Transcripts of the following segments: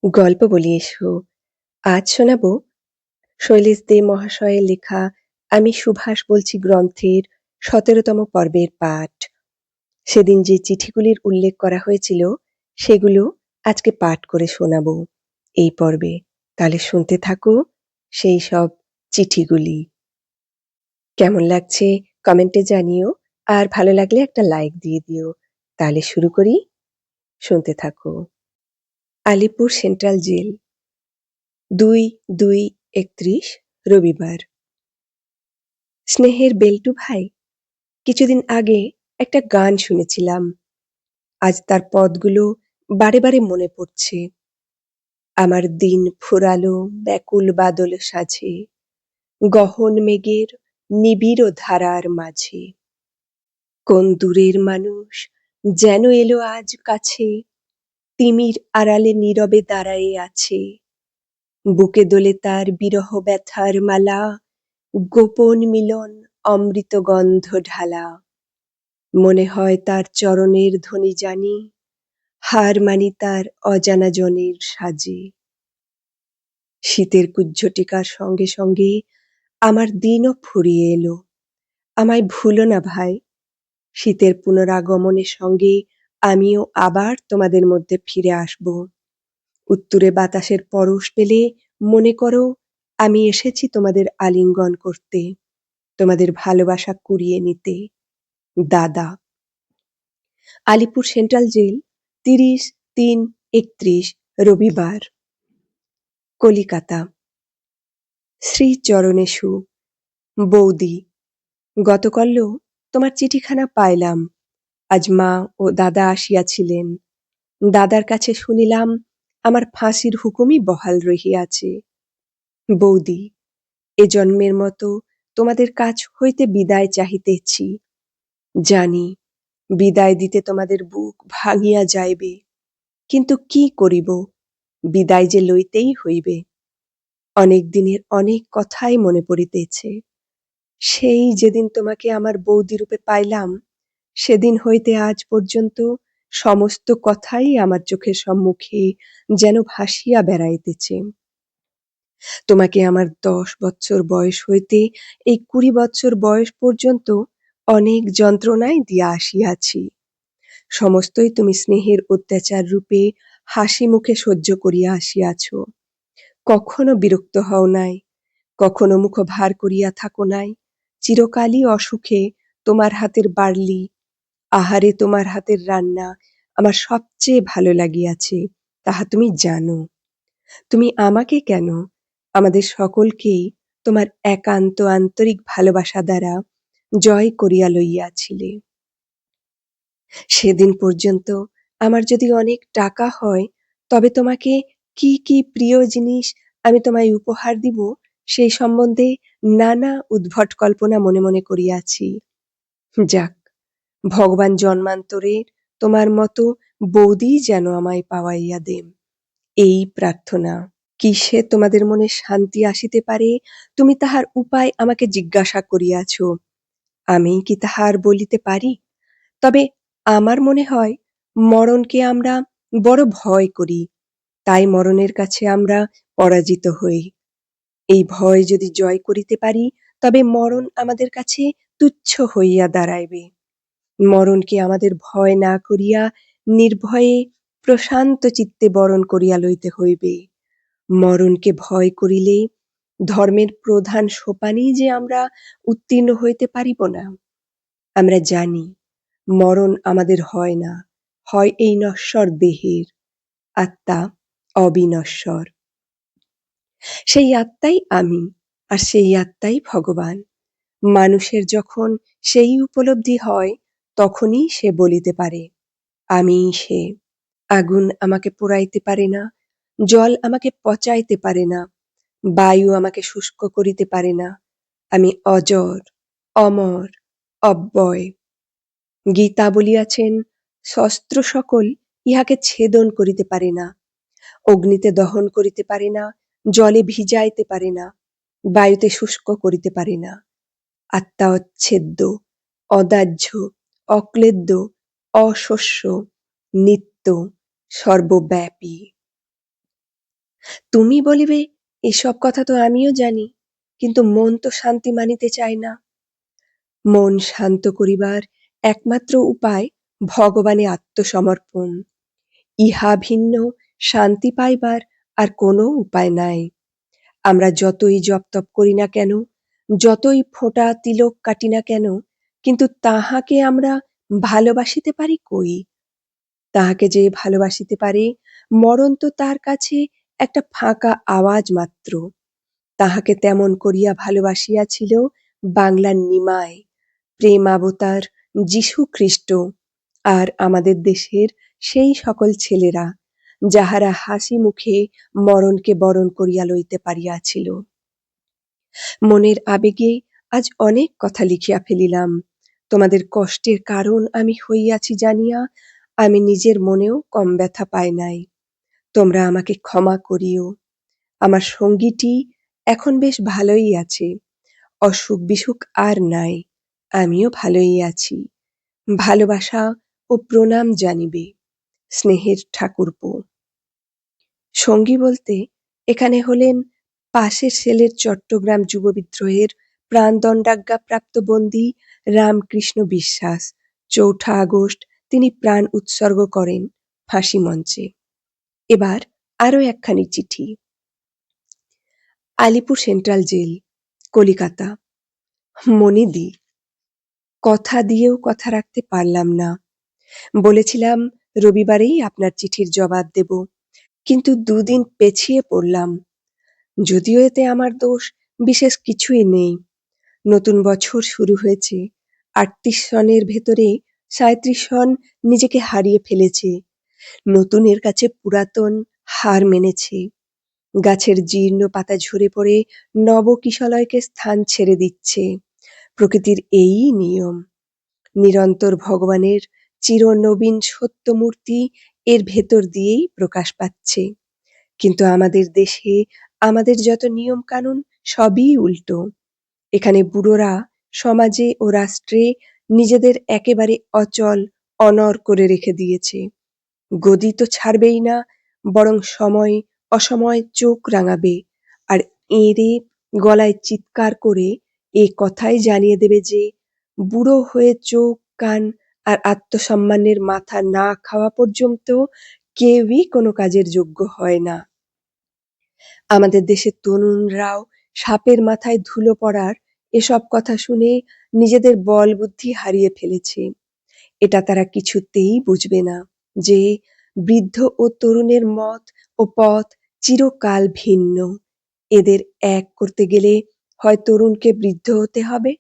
গল্প বলি এসো। আজ শোনাব শৈলেশ দে মহাশয়ের লেখা আমি সুভাষ বলছি গ্রন্থের ১৭তম পর্বের পাঠ। সেদিন যে চিঠিগুলির উল্লেখ করা হয়েছিল সেগুলো আজকে পাঠ করে শোনাব এই পর্বে। তাহলে শুনতে থাকো সেই সব চিঠিগুলি। কেমন লাগছে কমেন্টে জানিও, আর ভালো লাগলে একটা লাইক দিয়ে দিও। তাহলে শুরু করি, শুনতে থাকো। আলিপুর সেন্ট্রাল জেল, ২/২/৩১ রবিবার। স্নেহের বেল্টু ভাই, কিছুদিন আগে একটা গান শুনেছিলাম। আজ তার পদগুলো বারে বারে মনে পড়ছে। আমার দিন ফুরালো ব্যাকুল বাদল সাজে, গহন মেঘের নিবিড় ধারার মাঝে। কোন দূরের মানুষ যেন এলো আজ কাছে, তিমির আড়ালে নীরবে দাঁড়ায়ে আছে। বুকে দোলে তার বিরহ ব্যথার মালা, গোপন মিলন অমৃত গন্ধ ঢালা। মনে হয় তার চরণের ধ্বনি জানি, হার মানি তার অজানা জনের সাজে। শীতের কুজ্ঝটিকার সঙ্গে সঙ্গে আমার দিনও ফুরিয়ে এলো। আমায় ভুলো না ভাই, শীতের পুনরাগমনের সঙ্গে আমিও আবার তোমাদের মধ্যে ফিরে আসব। উত্তুরে বাতাসের পরশ পেলে মনে করো আমি এসেছি তোমাদের আলিঙ্গন করতে, তোমাদের ভালোবাসা কুড়িয়ে নিতে। দাদা। আলিপুর সেন্ট্রাল জেল, ৩০/৩/৩১ রবিবার। কলিকাতা। শ্রীচরণেষু। বৌদি, গতকল্য তোমার চিঠিখানা পাইলাম। আজ মা ও দাদা আসিয়াছিলেন। দাদার কাছে শুনিলাম আমার ফাঁসির হুকুমই বহাল রহিয়াছে। বৌদি, এ জন্মের মতো তোমাদের কাছ হইতে বিদায় চাহিতেছি। জানি বিদায় দিতে তোমাদের বুক ভাঙিয়া যাইবে, কিন্তু কি করিব, বিদায় যে লইতেই হইবে। অনেক দিনের অনেক কথাই মনে পড়িতেছে। সেই যেদিন তোমাকে আমার বৌদি রূপে পাইলাম, সেদিন হইতে আজ পর্যন্ত সমস্ত কথাই আমার চোখের সম্মুখে যেন ভাসিয়া বেড়াইতেছে। তোমাকে আমার ১০ বৎসর বয়স হইতে এই ২০ বৎসর বয়স পর্যন্ত অনেক যন্ত্রণায় দিয়া আসিয়াছি। সমস্তই তুমি স্নেহের অত্যাচার রূপে হাসি মুখে সহ্য করিয়া আসিয়াছ। কখনো বিরক্ত হও নাই, কখনো মুখ ভার করিয়া থাকো নাই। চিরকালই অসুখে তোমার হাতের বার্লি, আহারে তোমার হাতের রান্না আমার সবচেয়ে ভালো লাগিয়াছে, তাহা তুমি জানো। তুমি আমাকে কেন, আমাদের সকলকেই তোমার একান্ত আন্তরিক ভালোবাসা দ্বারা জয় করিয়া লইয়াছিলে। সেদিন পর্যন্ত আমার যদি অনেক টাকা হয়, তবে তোমাকে কি কি প্রিয় জিনিস আমি তোমায় উপহার দিব, সেই সম্বন্ধে নানা উদ্ভট কল্পনা মনে মনে করিয়াছি। যাক, ভগবান জন্মান্তরের তোমার মতো বৌদি যেন আমায় পাওয়াইয়া দেন, এই প্রার্থনা। কিসে তোমাদের মনে শান্তি আসিতে পারে, তুমি তাহার উপায় আমাকে জিজ্ঞাসা করিয়াছ। আমি কি তাহার বলিতে পারি? তবে আমার মনে হয় মরণকে আমরা বড় ভয় করি, তাই মরণের কাছে আমরা পরাজিত হই। এই ভয় যদি জয় করিতে পারি, তবে মরণ আমাদের কাছে তুচ্ছ হইয়া দাঁড়াইবে। মরণকে আমাদের ভয় না করিয়া নির্ভয়ে প্রশান্ত চিত্তে বরণ করিয়া লইতে হইবে। মরণকে ভয় করিলে ধর্মের প্রধান সোপানেই যে আমরা উত্তীর্ণ হইতে পারিব না। আমরা জানি মরণ আমাদের হয় না, হয় এই নশ্বর দেহের। আত্মা অবিনশ্বর। সেই আত্মাই আমি, আর সেই আত্মাই ভগবান। মানুষের যখন সেই উপলব্ধি হয়, তখনই সে বলিতে পারে আমিই সে। আগুন আমাকে পোড়াইতে পারে না, জল আমাকে পচাইতে পারে না, বায়ু আমাকে শুষ্ক করিতে পারে না। আমি অজর, অমর, অব্যয়। গীতা বলিয়াছেন, শস্ত্র সকল ইহাকে ছেদন করিতে পারে না, অগ্নিতে দহন করিতে পারে না, জলে ভিজাইতে পারে না, বায়ুতে শুষ্ক করিতে পারে না। আত্মা অচ্ছেদ্য, অদাহ্য, অক্লেদ্য, অশস্য, নিত্য, সর্বব্যাপী। তুমি বলিবে, এসব কথা তো আমিও জানি, কিন্তু মন তো শান্তি মানিতে চায় না। মন শান্ত করিবার একমাত্র উপায় ভগবানে আত্মসমর্পণ। ইহা ভিন্ন শান্তি পাইবার আর কোনো উপায় নাই। আমরা যতই জপ তপ করি না কেন, যতই ফোঁটা তিলক কাটি না কেন, কিন্তু তাহাকে আমরা ভালোবাসিতে পারি কই? তাহাকে যে ভালোবাসিতে পারে, মরণ তো তার কাছে একটা ফাঁকা আওয়াজ মাত্র। তাহাকে তেমন করিয়া ভালোবাসিয়াছিল বাংলার নিমাই, প্রেমাবতার যীশু খ্রিস্ট, আর আমাদের দেশের সেই সকল ছেলেরা, যাহারা হাসি মুখে মরণকে বরণ করিয়া লইতে পারিয়াছিল। মনের আবেগে আজ অনেক কথা লিখিয়া ফেলিলাম। তোমাদের কষ্টের কারণ আমি হইয়াছি জানিয়া আমি নিজের মনেও কম ব্যথা পাই নাই। তোমরা আমাকে ক্ষমা করিও। আমার সঙ্গীটি এখন বেশ ভালোই আছে। অসুখ বিসুখ আর নাই। আমিও ভালোই আছি। ভালোবাসা ও প্রণাম জানিবে। স্নেহের ঠাকুরপো। সঙ্গী বলতে এখানে হলেন পাশের সেলের চট্টগ্রাম যুব বিদ্রোহের প্রাণদণ্ডাজ্ঞাপ্রাপ্ত বন্দী রামকৃষ্ণ বিশ্বাস। ৪ঠা আগস্ট তিনি প্রাণ উৎসর্গ করেন ফাঁসি মঞ্চে। এবার আরও একখানি চিঠি। Alipore central jail, Calcutta. মনিদি, কথা দিয়েও কথা রাখতে পারলাম না। বলেছিলাম রবিবারেই আপনার চিঠির জবাব দেব, কিন্তু দুদিন পেছিয়ে পড়লাম। যদিও এতে আমার দোষ বিশেষ কিছুই নেই। নতুন বছর শুরু হয়েছে। ৩৮ সনের ভেতরে ৩৭ সন নিজেকে হারিয়ে ফেলেছে। নতুনের কাছে পুরাতন হার মেনেছে। গাছের জীর্ণ পাতা ঝরে পড়ে নবকিশলয়কে স্থান ছেড়ে দিচ্ছে। প্রকৃতির এই নিয়ম। নিরন্তর ভগবানের চিরনবীন সত্যমূর্তি এর ভেতর দিয়েই প্রকাশ পাচ্ছে। কিন্তু আমাদের দেশে আমাদের যত নিয়ম কানুন সবই উল্টো। এখানে বুড়োরা সমাজে ও রাষ্ট্রে নিজেদের একেবারে অচল, অনড় করে রেখে দিয়েছে। গদি তো ছাড়বেই না, বরং সময় অসময় চোখ রাঙাবে, আর এঁড়ে গলায় চিৎকার করে এ কথাই জানিয়ে দেবে যে বুড়ো হয়ে চোখ কান আর আত্মসম্মানের মাথা না খাওয়া পর্যন্ত কেউই কোনো কাজের যোগ্য হয় না। আমাদের দেশের তরুণরাও সাপের মাথায় ধুলো পড়ার এসব কথা শুনে নিজেদের বল বুদ্ধি হারিয়ে ফেলেছে। এটা তারা কিছুতেই বুঝবে না যে বৃদ্ধ ও তরুণের মত ও পথ চিরকাল ভিন্ন। এদের এক করতে গেলে হয় তরুণকে বৃদ্ধ হতে হবে,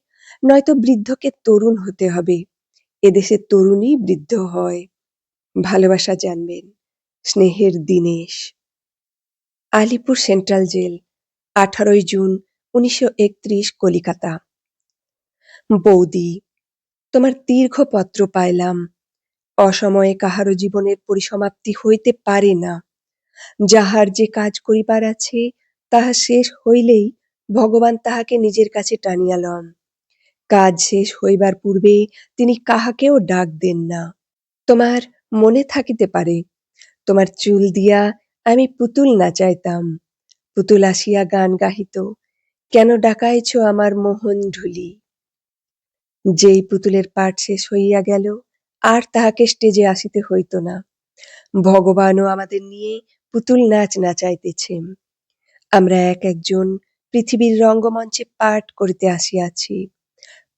নয়তো বৃদ্ধকে তরুণ হতে হবে। এদেশের তরুণই বৃদ্ধ হয়। ভালোবাসা জানবেন। স্নেহের Dinesh. Alipore central jail, 18 June 1931, Calcutta. বৌদি, তোমার দীর্ঘ পত্র পাইলাম। অসময়ে কাহারও জীবনের পরিসমাপ্তি হইতে পারে না। যাহার যে কাজ করিবার আছে তাহা শেষ হইলেই ভগবান তাহাকে নিজের কাছে টানিয়া লন। কাজ শেষ হইবার পূর্বে তিনি কাহাকেও ডাক দেন না। তোমার মনে থাকিতে পারে, তোমার চুল দিয়া আমি পুতুল নাচাইতাম। পুতুল আসিয়া গান গাহিত, কেন ডাকাইছ আমার মোহন ঢুলি। যেই পুতুলের পাঠ শেষ হইয়া গেল, আর তাহাকে স্টেজে আসিতে হইত না। ভগবানও আমাদের নিয়ে পুতুল নাচ নাচাইতেছেন। আমরা এক একজন পৃথিবীর রঙ্গমঞ্চে পাঠ করিতে আসিয়াছি।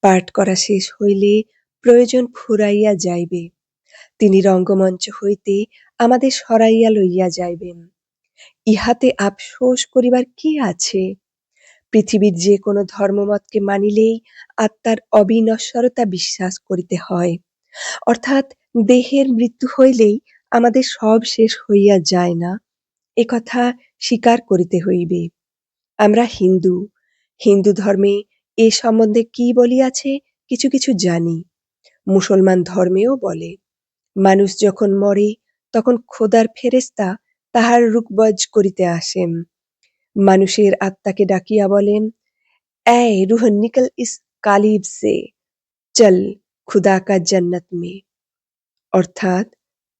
পাঠ করা শেষ হইলে প্রয়োজন ফুরাইয়া যাইবে। তিনি রঙ্গমঞ্চ হইতে আমাদের সরাইয়া লইয়া যাইবেন। ইহাতে আফসোস করিবার কি আছে? পৃথিবীর যে কোনো ধর্মমতকে মানিলেই আত্মার অবিনশ্বরতা বিশ্বাস করিতে হয়। অর্থাৎ দেহের মৃত্যু হইলেই আমাদের সব শেষ হইয়া যায় না, একথা স্বীকার করিতে হইবে। আমরা হিন্দু। হিন্দু ধর্মে এ সম্বন্ধে কি বলিয়াছে কিছু কিছু জানি। মুসলমান ধর্মেও বলে, মানুষ যখন মরে তখন খোদার ফেরেশতা তাহার রুকবজ করিতে আসেন। মানুষের আত্মাকে ডাকিয়া বলেন, ऐ रूह निकल इस कालिब से, चल खुदा का जन्नत में। অর্থাৎ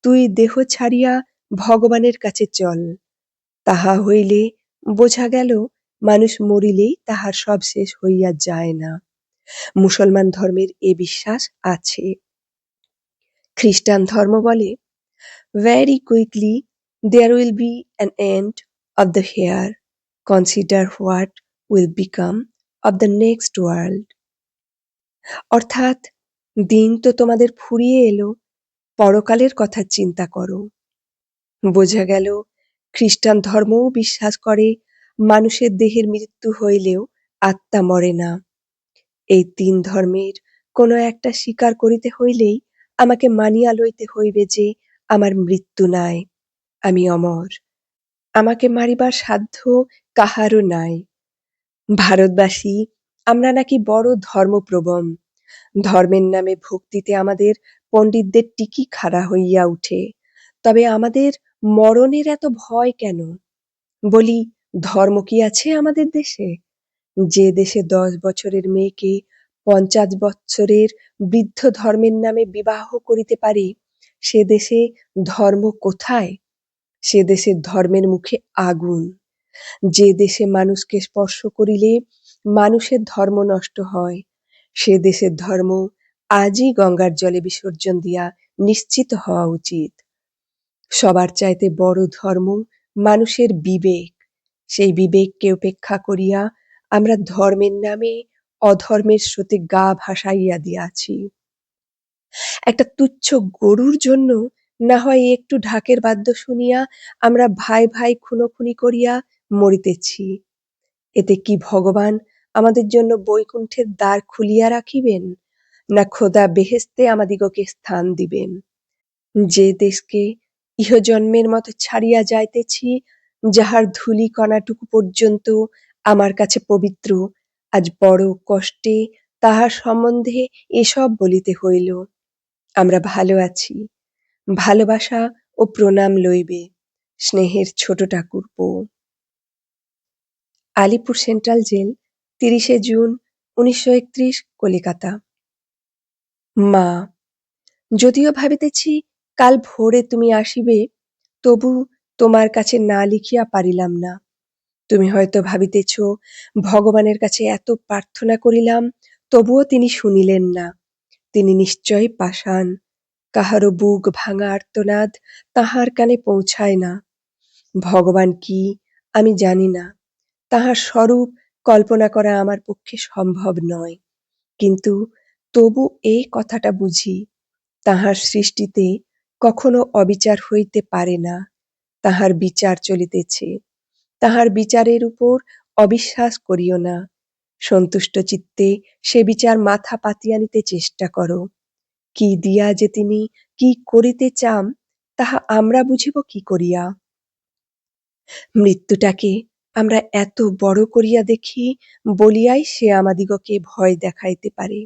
তুই দেহ ছাড়িয়া ভগবানের কাছে চল, তাহা হইলে বোঝা গেল মানুষ মরিলেই তাহার সব শেষ হইয়া যায় না। মুসলমান ধর্মের এ বিশ্বাস আছে। খ্রিস্টান ধর্ম বলে, very quickly there will be an end of the here. Consider what will become of the next world. অর্থাৎ দিন তো তোমাদের ফুরিয়ে এলো, পরকালের কথা চিন্তা করো। বোঝা গেল খ্রিস্টান ধর্মও বিশ্বাস করে মানুষের দেহের মৃত্যু হইলেও আত্মা মরে না। এই তিন ধর্মের কোনো একটা স্বীকার করিতে হইলেই আমাকে মানিয়া লইতে হইবে যে আমার মৃত্যু নাই, আমি অমর, আমাকে মারিবার সাধ্য কাহারও নাই। ভারতবাসী আমরা নাকি বড় ধর্মপ্রবণ, ধর্মের নামে ভক্তিতে আমাদের পণ্ডিতদের টিকি খাড়া হইয়া উঠে। তবে আমাদের মরণের এত ভয় কেন? বলি, ধর্ম কি আছে আমাদের দেশে? যে দেশে 10 বছরের মেয়েকে 50 বৎসরের বৃদ্ধ ধর্মের নামে বিবাহ করিতে পারে, সে দেশে ধর্ম কোথায়? সে দেশের ধর্মের মুখে আগুন। যে দেশে মানুষকে স্পর্শ করিলে মানুষের ধর্ম নষ্ট হয়, সে দেশের ধর্ম আজই গঙ্গার জলে বিসর্জন দিয়া নিশ্চিত হওয়া উচিত। সবার চাইতে বড় ধর্ম মানুষের বিবেক। সেই বিবেককে উপেক্ষা করিয়া আমরা ধর্মের নামে অধর্মের স্রোতে গা ভাসাইয়া দিয়াছি। একটা তুচ্ছ গরুর জন্য না হয় একটু ঢাকের বাদ্য শুনিয়া আমরা ভাই ভাই খুনোখুনি করিয়া মরিতেছি। এতে কি ভগবান আমাদের জন্য বৈকুণ্ঠের দ্বার খুলিয়া রাখিবেন, না খোদা বেহেশতে আমাদিগকে স্থান দিবেন? যে দেশকে ইহজন্মের মতো ছাড়িয়া যাইতেছি, যাহার ধূলি কণাটুকু পর্যন্ত আমার কাছে পবিত্র, আজ বড় কষ্টে তাহার সম্বন্ধে এসব বলিতে হইল। আমরা ভালো আছি, ভালোবাসা ও প্রণাম লইবে, স্নেহের ছোট ঠাকুরপো। আলিপুর সেন্ট্রাল জেল, 30শে জুন 1931, কলিকাতা। মা, যদিও ভাবিতেছি কাল ভোরে তুমি আসিবে, তবু তোমার কাছে না লিখিয়া পারিলাম না। তুমি হয়তো ভাবিতেছ ভগবানের কাছে এত প্রার্থনা করিলাম, তবুও তিনি শুনিলেন না। তিনি নিশ্চয় পাষাণ, কাহারও বুক ভাঙা আর্তনাদ তাহার কানে পৌঁছায় না। ভগবান কি আমি জানি না, তাহার স্বরূপ কল্পনা করা আমার পক্ষে সম্ভব নয়, কিন্তু তবু এই কথাটা বুঝি, তাহার সৃষ্টিতে কখনো অবিচার হইতে পারে না, তাহার বিচার চলিতেছে। তাহার বিচারের উপর অবিশ্বাস করিও না, সন্তুষ্ট চিত্তে সে বিচার মাথা পাতিয়া নিতে চেষ্টা করো। কি দিয়া যে তিনি কি করিতে চান, তাহা আমরা বুঝিব কি করিয়া? মৃত্যুটাকে আমরা এত বড় করিয়া দেখি বলিয়াই সে আমাদিগকে ভয় দেখাইতে পারে।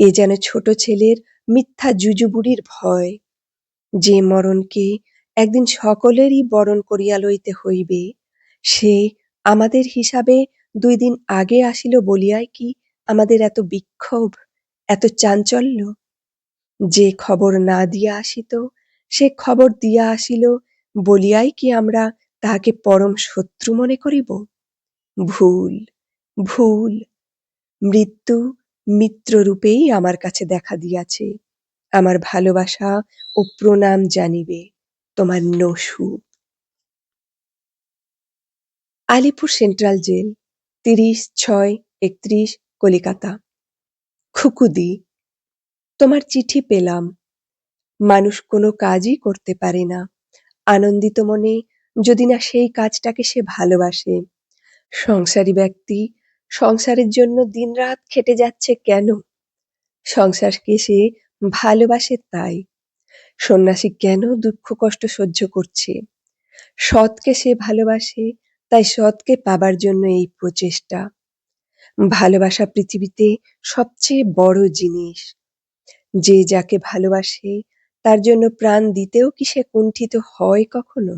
এ যেন ছোট ছেলের মিথ্যা জুজুবুড়ির ভয়। যে মরণকে একদিন সকলেরই বরণ করিয়া লইতে হইবে, সে আমাদের হিসাবে 2 দিন আগে আসিল বলিয়াই কি আমাদের এত বিক্ষোভ, এত চাঞ্চল্য? যে খবর না দিয়া আসিত, সে খবর দিয়া আসিল বলিয়াই কি আমরা তাহাকে পরম শত্রু মনে করিব? ভুল, ভুল। মৃত্যু মিত্ররূপেই আমার কাছে দেখা দিয়াছে। আমার ভালোবাসা ও প্রণাম জানিবে, তোমার নসু। Alipore central jail, 30/6/31, Calcutta. খুকুদি, তোমার চিঠি পেলাম। মানুষ কোনো কাজই করতে পারে না আনন্দিত মনে, যদি না সেই কাজটাকে সে ভালোবাসে। সংসারী ব্যক্তি সংসারের জন্য দিনরাত খেটে যাচ্ছে কেন? সংসারকে সে ভালোবাসে তাই। সন্ন্যাসী কেন দুঃখ কষ্ট সহ্য করছে? সৎকে সে ভালোবাসে, তাই সৎকে পাবার জন্য এই প্রচেষ্টা। ভালোবাসা পৃথিবীতে সবচেয়ে বড় জিনিস। যে যাকে ভালোবাসে তার জন্য প্রাণ দিতেও কি সে কুণ্ঠিত হয় কখনো?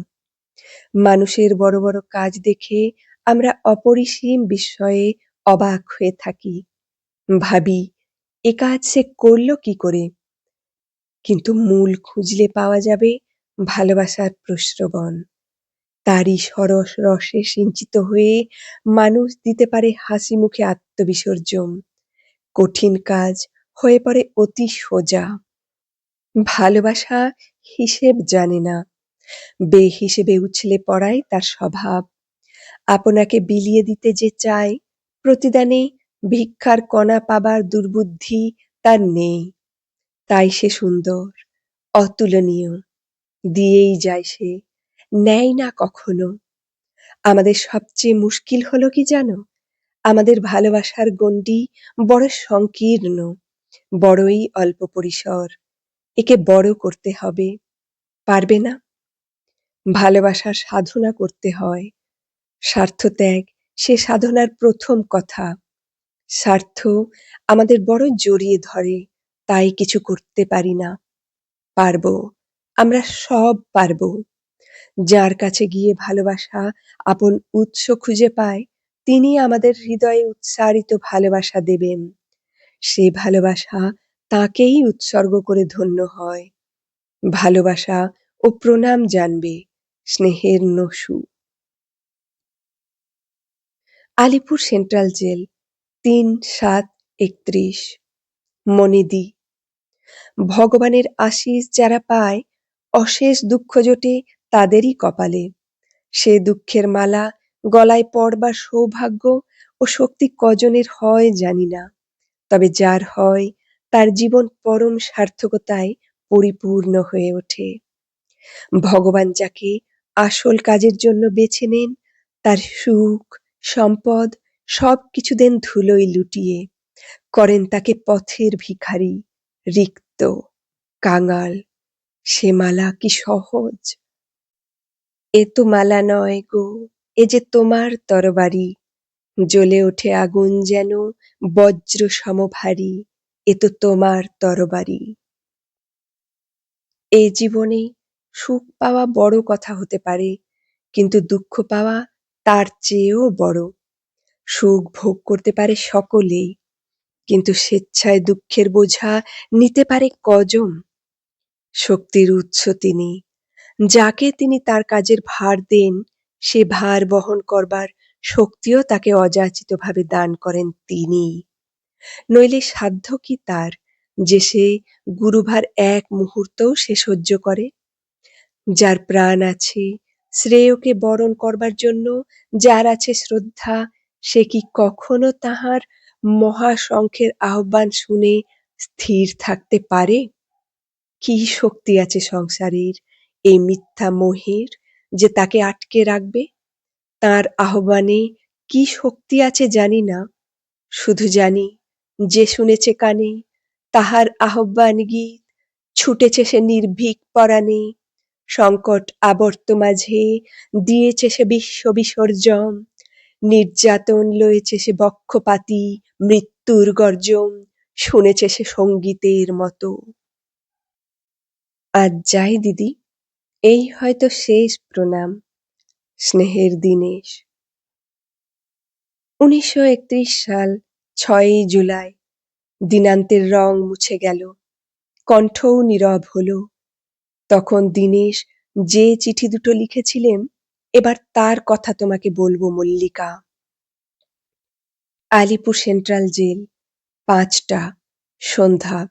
মানুষের বড় বড় কাজ দেখে আমরা অপরিসীম বিস্ময়ে অবাক হয়ে থাকি, ভাবি এ কাজ সে করল কি করে? কিন্তু মূল খুঁজলে পাওয়া যাবে ভালোবাসার প্রস্রবণ। তারই সরস রসে সিঞ্চিত হয়ে মানুষ দিতে পারে হাসি মুখে আত্মবিসর্জন। কঠিন কাজ হয়ে পড়ে অতি সোজা। ভালোবাসা হিসেব জানে না, বেহিসেবে উছলে পড়াই তার স্বভাব। আপনাকে বিলিয়ে দিতে যে চায়, প্রতিদানে ভিক্ষার কণা পাবার দুর্বুদ্ধি তার নেই। তাই সে সুন্দর, অতুলনীয়, দিয়েই যায় সে, নেয় না কখনো। আমাদের সবচেয়ে মুশকিল হলো কি জানো? আমাদের ভালোবাসার গণ্ডি বড় সংকীর্ণ, বড়ই অল্প পরিসর। একে বড় করতে হবে। পারবে না? ভালোবাসার সাধনা করতে হয়। স্বার্থত্যাগ সে সাধনার প্রথম কথা। স্বার্থ আমাদের বড় জড়িয়ে ধরে, তাই কিছু করতে পারি না। পারবো, আমরা সব পারবো। যার কাছে গিয়ে ভালোবাসা আপন উৎস খুঁজে পায়, তিনি আমাদের হৃদয়ে উচ্চারিত ভালোবাসা দেবেন। সে ভালোবাসা তাকেই উৎসর্গ করে ধন্য হয়। ভালোবাসা ও প্রণাম জানবে, স্নেহের নসু। আলিপুর সেন্ট্রাল জেল, ৩/৭/৩১। মনিদি। ভগবানের আশীষ যারা পায়, অশেষ দুঃখ জোটে তাদেরই কপালে। সে দুঃখের মালা গলায় পড়বার সৌভাগ্য ও শক্তি কজনের হয় জানি না, তবে যার হয় তার জীবন পরম সার্থকতায় পরিপূর্ণ হয়ে ওঠে। ভগবান যাকে আসল কাজের জন্য বেছে নেন, তার সুখ সম্পদ সবকিছু দেন ধুলোয় লুটিয়ে, করেন তাকে পথের ভিখারি, রিক্ত, কাঙাল। সে মালা কি সহজ? এ তো মালা নয় গো, এ যে তোমার তরবারি। জ্বলে ওঠে আগুন যেন বজ্র সমভারী, এ তো তোমার তরবারি। এ জীবনে সুখ পাওয়া বড় কথা হতে পারে, কিন্তু দুঃখ পাওয়া তার চেয়েও বড়। সুখ ভোগ করতে পারে সকলেই, কিন্তু স্বেচ্ছায় দুঃখের বোঝা নিতে পারে কজন? শক্তির উৎস তিনি, যাকে তিনি তার কাজের ভার দেন, সে ভার বহন করবার শক্তিও তাকে অযাচিতভাবে দান করেন তিনি। নইলে সাধ্য কি তার যে সে গুরুভার এক মুহূর্তও সে সহ্য করে? যার প্রাণ আছে শ্রেয়কে বরণ করবার জন্য, যার আছে শ্রদ্ধা, সে কি কখনো তাহার মহাশঙ্খের আহ্বান শুনে স্থির থাকতে পারে? কি শক্তি আছে সংসারের এই মিথ্যা মোহের, যে তাকে আটকে রাখবে? তার আহ্বানে কি শক্তি আছে জানি না, শুধু জানি যে শুনেছে কানে তাহার আহ্বান গীত, ছুটেছে সে নির্ভীক পরাণে। সংকট আবর্ত মাঝে দিয়েছে সে বিশ্ব বিসর্জন, নির্যাতন লয়েছে সে বক্ষপাতি মৃত্যুর গর্জন, শুনেছে সে সঙ্গীতের মতো। আজ যাই দিদি, এই হয়তো শেষ প্রণাম। স্নেহের দীনেশ। ১৯৩১ সাল ৬ই জুলাই। দিনান্তের রং মুছে গেল, কণ্ঠও নীরব হল। তখন দীনেশ যে চিঠি দুটো লিখেছিলেন, এবার তার কথা তোমাকে বলবো মল্লিকা। আলিপুর সেন্ট্রাল জেল, ৫টা, সন্ধ্যা,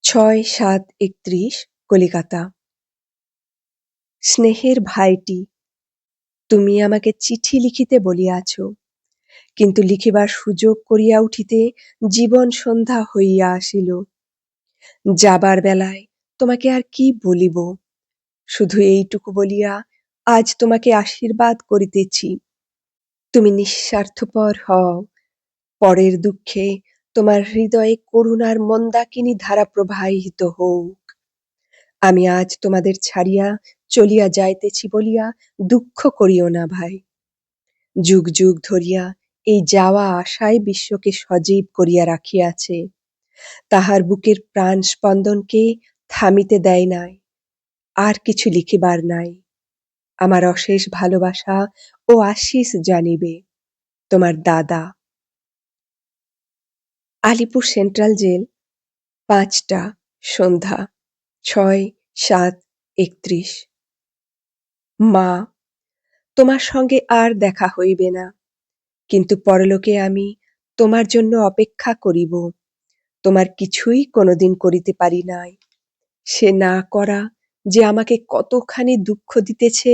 ৬/৭/৩১, কলিকাতা। স্নেহের ভাইটি, তুমি আমাকে চিঠি লিখিতে বলিয়াছ, কিন্তু লিখিবার সুযোগ করিয়া উঠিতে জীবন সন্ধ্যা হইয়া আসিল। যাবার বেলায় তোমাকে আর কি বলিব, শুধু এইটুকু বলিয়া আজ তোমাকে আশীর্বাদ করিতেছি। তুমি নিঃস্বার্থপর হও, পরের দুঃখে তোমার হৃদয়ে করুণার মন্দাকিনী ধারা প্রবাহিত হউক। আমি আজ তোমাদের ছাড়িয়া চলিয়া যাইতেছি বলিয়া দুঃখ করিও না ভাই। যুগ যুগ ধরিয়া এই যাওয়া আশাই বিশ্বকে সজীব করিয়া রাখিয়াছে, তাহার বুকের প্রাণ স্পন্দনকে থামিতে দেয় নাই। আর কিছু লিখিবার নাই। আমার অশেষ ভালোবাসা ও আশিস জানিবে, তোমার দাদা। আলিপুর সেন্ট্রাল জেল, ৫টা, সন্ধ্যা, ৬/৭/৩১। মা, তোমার সঙ্গে আর দেখা হইবে না, কিন্তু পরলোকে আমি তোমার জন্য অপেক্ষা করিব। তোমার কিছুই কোনোদিন করিতে পারি নাই। সে না করা যে আমাকে কতখানি দুঃখ দিতেছে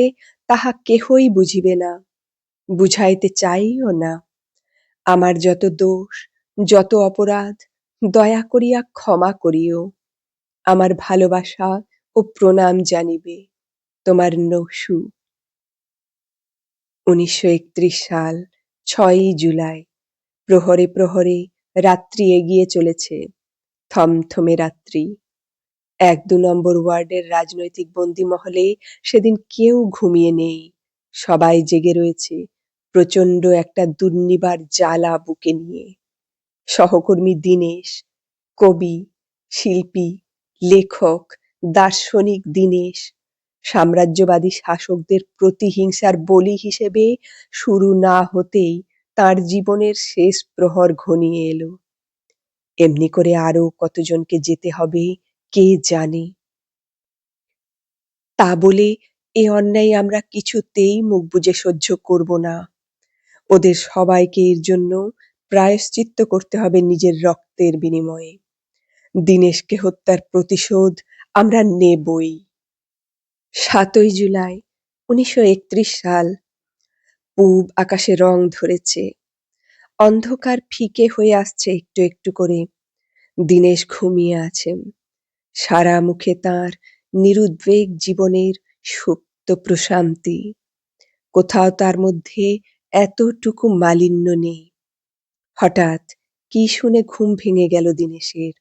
তাহা কেহই বুঝিবে না, বুঝাইতে চাইও না। আমার যত দোষ, যত অপরাধ দয়া করিয়া ক্ষমা করিও। আমার ভালোবাসা ও প্রণাম জানিবে, তোমার নসু। ১৯৩১ সাল ৬ই জুলাই। প্রহরে প্রহরে রাত্রি এগিয়ে চলেছে, থমথমে রাত্রি। ১-২ নম্বর ওয়ার্ডের রাজনৈতিক বন্দিমহলে সেদিন কেউ ঘুমিয়ে নেই, সবাই জেগে রয়েছে প্রচণ্ড একটা দুর্নিবার জ্বালা বুকে নিয়ে। সহকর্মী দীনেশ, কবি, শিল্পী, লেখক, দার্শনিক দীনেশ সাম্রাজ্যবাদী শাসকদের প্রতিহিংসার বলি হিসেবে শুরু না হতেই তার জীবনের শেষ প্রহর ঘনিয়ে এলো। এমনি করে আরো কতজনকে যেতে হবে কে জানে। তা বলে এ অন্যায় আমরা কিছুতেই মুখ বুজে সহ্য করব না। ওদের সবাইকে এর জন্য প্রায়শ্চিত্ত করতে হবে নিজের রক্তের বিনিময়ে। দীনেশকে হত্যার প্রতিশোধ আমরা নেবই। ৭ই জুলাই ১৯৩১ সাল। পূব আকাশে রং ধরেছে, অন্ধকার ফিকে হয়ে আসছে একটু একটু করে। দীনেশ ঘুমিয়ে আছেন, সারা মুখে তাঁর নিরুদ্বেগ জীবনের সুপ্ত প্রশান্তি। কোথাও তার মধ্যে এতটুকু মালিন্য নেই। হঠাৎ কি শুনে ঘুম ভেঙে গেল দীনেশের।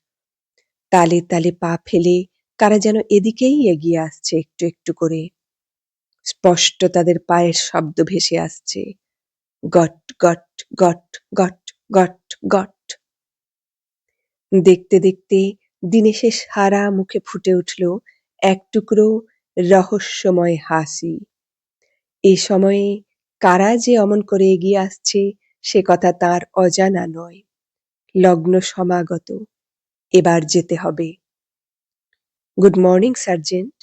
তালে তালে পা ফেলে কারা যেন এদিকেই এগিয়ে আসছে একটু একটু করে। স্পষ্ট তাদের পায়ের শব্দ ভেসে আসছে, goat goat goat goat goat goat. দেখতে দেখতে দীনেশের সারা মুখে ফুটে উঠল এক টুকরো রহস্যময় হাসি। এ সময়ে কারা যে অমন করে এগিয়ে আসছে সে কথা তার অজানা নয়। লগ্ন সমাগত, এবার যেতে হবে। Good morning sergeant.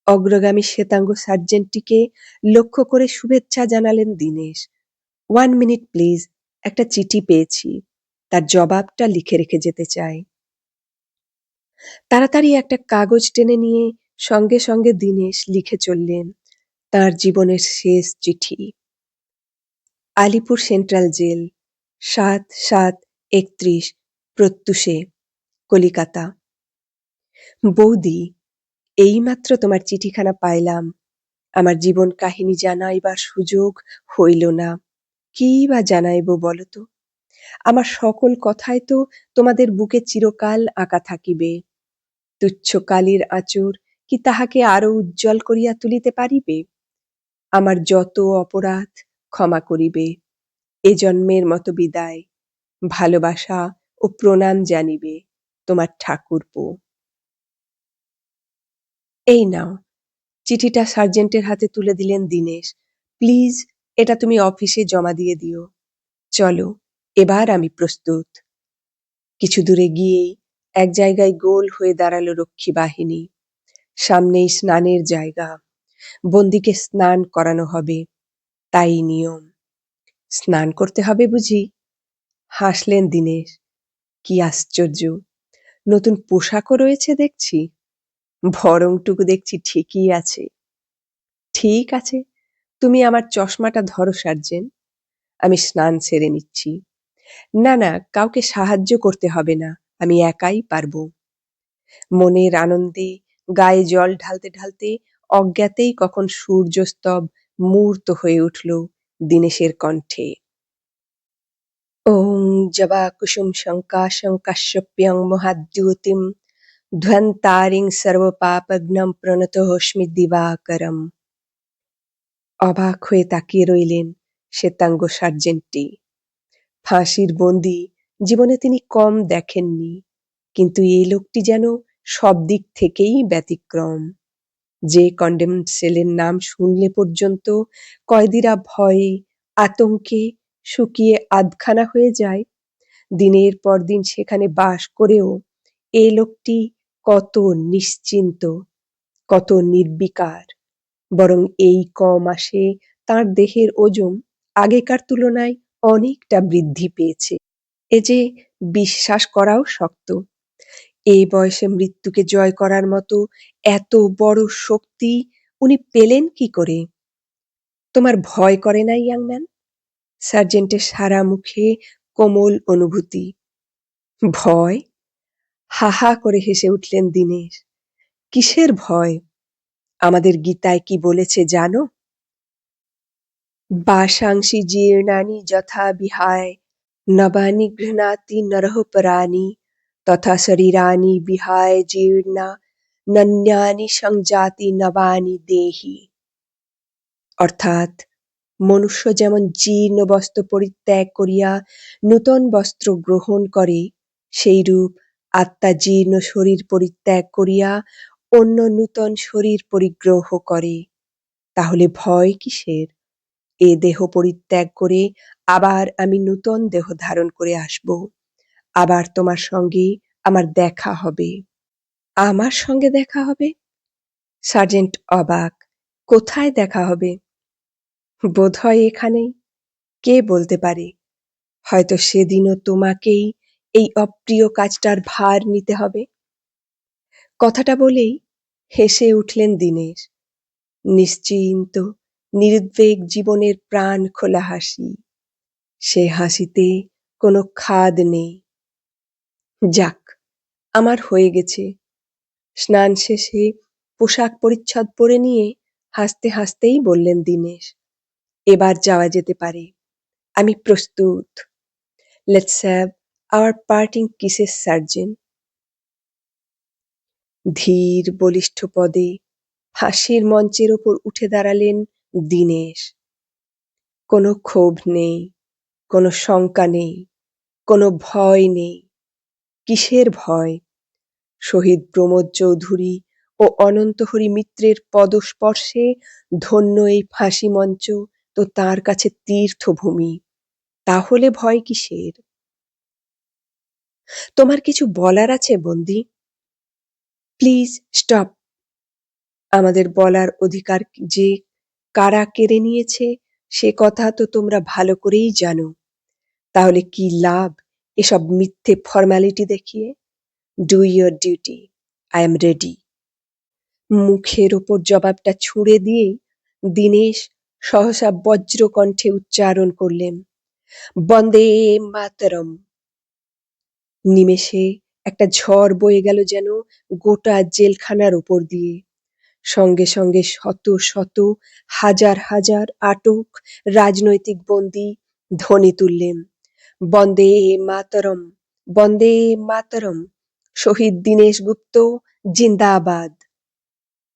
অগ্রগামী শ্বেতাঙ্গ সার্জেন্টটিকে লক্ষ্য করে শুভেচ্ছা জানালেন দীনেশ। 1 মিনিট প্লিজ, একটা চিঠি পেয়েছি, তার জবাবটা লিখে রেখে যেতে চাই। তাড়াতাড়ি একটা কাগজ টেনে নিয়ে সঙ্গে সঙ্গে দীনেশ লিখে চললেন তার জীবনের শেষ চিঠি। আলিপুর সেন্ট্রাল জেল, ৭/৭/৩১, প্রত্যুষে, কলিকাতা। বৌদি, এইমাত্র তোমার চিঠিখানা পাইলাম। আমার জীবন কাহিনী জানাইবার সুযোগ হইল না। কি বা জানাইব বলো তো? আমার সকল কথাই তো তোমাদের বুকে চিরকাল আঁকা থাকিবে। তুচ্ছ কালির আঁচড় কি তাহাকে আরো উজ্জ্বল করিয়া তুলিতে পারিবে? আমার যত অপরাধ ক্ষমা করিবে। এ জন্মের মতো বিদায়। ভালোবাসা ও প্রণাম জানিবে, তোমার ঠাকুরপো। এই নাও। চিঠিটা সার্জেন্টের হাতে তুলে দিলেন দীনেশ। প্লিজ, এটা তুমি অফিসে জমা দিয়ে দিও। চলো, এবার আমি প্রস্তুত। কিছু দূরে গিয়েই এক জায়গায় গোল হয়ে দাঁড়ালো রক্ষী বাহিনী। সামনেই স্নানের জায়গা, বন্দীকে স্নান করানো হবে, তাই নিয়ম। স্নান করতে হবে বুঝি? হাসলেন দীনেশ। কি আশ্চর্য, নতুন পোশাকও রয়েছে দেখছি। ভরংটুকু দেখছি ঠিকই আছে। ঠিক আছে, তুমি আমার চশমাটা ধরো সার্জেন্ট, আমি স্নান সেরে নিচ্ছি। না না, কাউকে সাহায্য করতে হবে না, আমি একাই পারবো। মনের আনন্দে গায়ে জল ঢালতে ঢালতে অজ্ঞাতেই কখন সূর্যস্তব মূর্ত হয়ে উঠল দীনেশের কণ্ঠে। ওং জবা কুসুম শঙ্কাশং কাশ্যপ্যং মহাদ্যুতিম ধ্বন্তারিং সর্বপাপঘ্নম প্রণতোস্মি দিবাকরম। অবাক হয়ে তাকিয়ে রইলেন শ্বেতাঙ্গ সার্জেন্টটি। ফাঁসির বন্দী জীবনে তিনি কম দেখেননি, কিন্তু এই লোকটি যেন সব দিক থেকেই ব্যতিক্রম। যে কন্ডেমড সেলের নাম শুনলে পর্যন্ত কয়েদিরা ভয়ে আতঙ্কে শুকিয়ে আধখানা হয়ে যায়, দিনের পর দিন সেখানে বাস করেও এই লোকটি কত নিশ্চিন্ত, কত নির্বিকার। বরং এই ক মাসে তার দেহের ওজন আগেকার তুলনায় অনেকটা বৃদ্ধি পেয়েছে। এ যে বিশ্বাস করাও শক্ত। এই বয়সে মৃত্যুকে জয় করার মতো এত বড় শক্তি উনি পেলেন কি করে? তোমার ভয় করে না, ইয়াং ম্যান? সার্জেন্টের সারা মুখে কোমল অনুভূতি। ভয়? হা হা করে হেসে উঠলেন দীনেশ। কিসের ভয়? আমাদের গীতায় কি বলেছে জানো? বাসাংসি জীর্ণানি যথা বিহায় নবানি গৃহণাতি নরঃ পরাণি তথা শরীরানি বিহায় জীর্ণা নন্যানি সংজাতি নবানি দেহি। অর্থাৎ মনুষ্য যেমন জীর্ণ বস্ত্র পরিত্যাগ করিয়া নূতন বস্ত্র গ্রহণ করে, সেইরূপ আত্মা জীর্ণ শরীর পরিত্যাগ করিয়া অন্য নূতন শরীর পরিগ্রহ করে। তাহলে ভয় কিসের? এ দেহ পরিত্যাগ করে আবার আমি নূতন দেহ ধারণ করে আসব। আবার তোমার সঙ্গে আমার দেখা হবে। আমার সঙ্গে দেখা হবে? সার্জেন্ট অবাক। কোথায় দেখা হবে? বোধহয় এখানেই। কে বলতে পারে? হয়তো সেদিনও তোমাকেই এই অপ্রিয় কাজটার ভার নিতে হবে। কথাটা বলেই হেসে উঠলেন দীনেশ। নিশ্চিন্ত, নিরুদ্বেগ জীবনের প্রাণ খোলা হাসি। সে হাসিতে কোনো খাদ নেই। যাক, আমার হয়ে গেছে। স্নান শেষে পোশাক পরিচ্ছদ পরে নিয়ে হাসতে হাসতেই বললেন দীনেশ, এবার যাওয়া যেতে পারে। আমি প্রস্তুত। Let's have our parting kisses, sergeant. ধীর বলিষ্ঠ পদে ফাঁসির মঞ্চের ওপর উঠে দাঁড়ালেন দীনেশ। কোনো ক্ষোভ নেই, কোনো শঙ্কা নেই, কোনো ভয় নেই। কিসের ভয়? শহীদ প্রমোদ চৌধুরী ও অনন্তহরি মিত্রের পদস্পর্শে ধন্য এই ফাঁসি মঞ্চ তো তাঁর কাছে তীর্থভূমি। তাহলে ভয় কিসের? তোমার কিছু বলার আছে, বন্দী? Please stop. আমাদের বলার অধিকার যে কারা কেড়ে নিয়েছে সে কথা তো তোমরা ভালো করেই জানো। তাহলে কি লাভ এসব মিথ্যে ফর্মালিটি দেখিয়ে? Do your duty. I am ready. মুখের ওপর জবাবটা ছুঁড়ে দিয়েই দীনেশ সহসা বজ্রকণ্ঠে উচ্চারণ করলেন, বন্দে মাতরম। নিমেষে একটা ঝড় বয়ে গেল যেন গোটা জেলখানার ওপর দিয়ে। সঙ্গে সঙ্গে শত শত হাজার হাজার আটক রাজনৈতিক বন্দী ধ্বনি তুললেন, বন্দে মাতরম, বন্দে মাতরম, শহীদ দীনেশ গুপ্ত জিন্দাবাদ।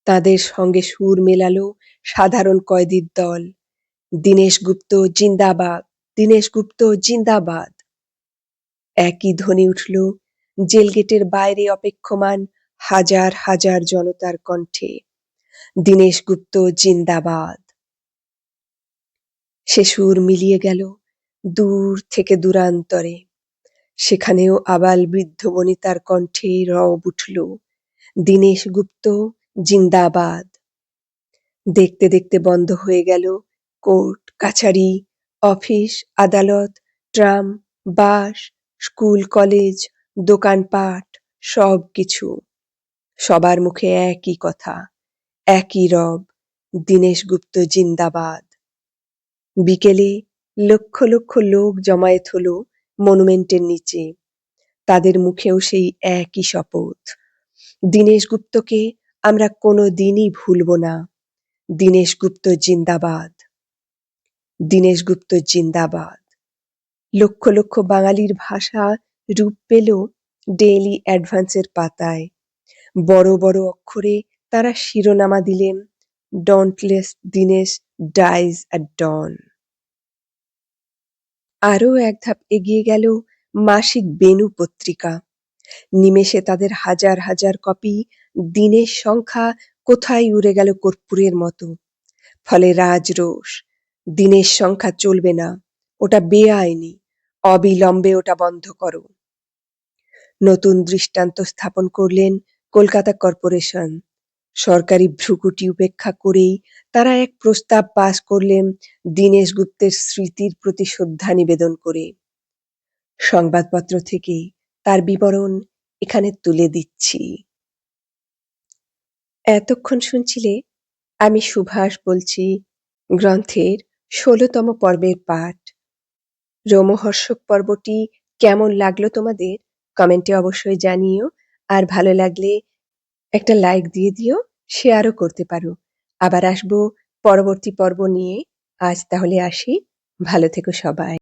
তাদের সঙ্গে সুর মেলালো সাধারণ কয়েদির দল, দীনেশ গুপ্ত জিন্দাবাদ, দীনেশ গুপ্ত জিন্দাবাদ। একই ধ্বনি উঠল জেল গেটের বাইরে অপেক্ষমান হাজার হাজার জনতার কণ্ঠে, দীনেশ গুপ্ত জিন্দাবাদ। সে সুর মিলিয়ে গেল দূর থেকে দূরান্তরে। সেখানেও আবাল বৃদ্ধ বনিতার কণ্ঠে রব উঠল, দীনেশ গুপ্ত জিন্দাবাদ। দেখতে দেখতে বন্ধ হয়ে গেল কোর্ট কাছারি, অফিস আদালত, ট্রাম, বাস, স্কুল কলেজ, দোকানপাট, সব কিছু। সবার মুখে একই কথা, একই রব, দীনেশ গুপ্ত জিন্দাবাদ। বিকেলে লক্ষ লক্ষ লোক জমায়েত হলো মনুমেন্টের নিচে। তাদের মুখেও সেই একই শপথ, দীনেশ গুপ্তকে আমরা কোনো দিনই ভুলব না। দীনেশ গুপ্ত জিন্দাবাদ, দীনেশ গুপ্ত জিন্দাবাদ। লক্ষ লক্ষ বাঙালির ভাষা রূপ পেল ডেইলি অ্যাডভান্সের পাতায়। বড় বড় অক্ষরে তারা শিরোনামা দিলেন, Dauntless Dinesh dies at dawn. আরও এক ধাপ এগিয়ে গেল মাসিক বেনু পত্রিকা। নিমেষে তাদের হাজার হাজার কপি দিনের সংখ্যা কোথায় উড়ে গেল কর্পূরের মতো। ফলে রাজরোষ, দিনের সংখ্যা চলবে না, ওটা বেআইনি, অবিলম্বে ওটা বন্ধ করো। নতুন দৃষ্টান্ত স্থাপন করলেন কলকাতা কর্পোরেশন। সরকারি ভ্রুকুটি উপেক্ষা করেই তারা এক প্রস্তাব পাস করলেন দীনেশ গুপ্তের স্মৃতির প্রতি শ্রদ্ধা নিবেদন করে। সংবাদপত্র থেকে তার বিবরণ এখানে তুলে দিচ্ছি। এতক্ষণ শুনছিলে আমি সুভাষ বলছি, গ্রন্থের ১৬তম পর্বের পাঠ। রোমহর্ষক পর্বটি কেমন লাগলো তোমাদের কমেন্টে অবশ্যই জানিও। আর ভালো লাগলে একটা লাইক দিয়ে দিও, শেয়ারও করতে পারো। আবার আসবো পরবর্তী পর্ব নিয়ে। আজ তাহলে আসি। ভালো থেকো সবাই।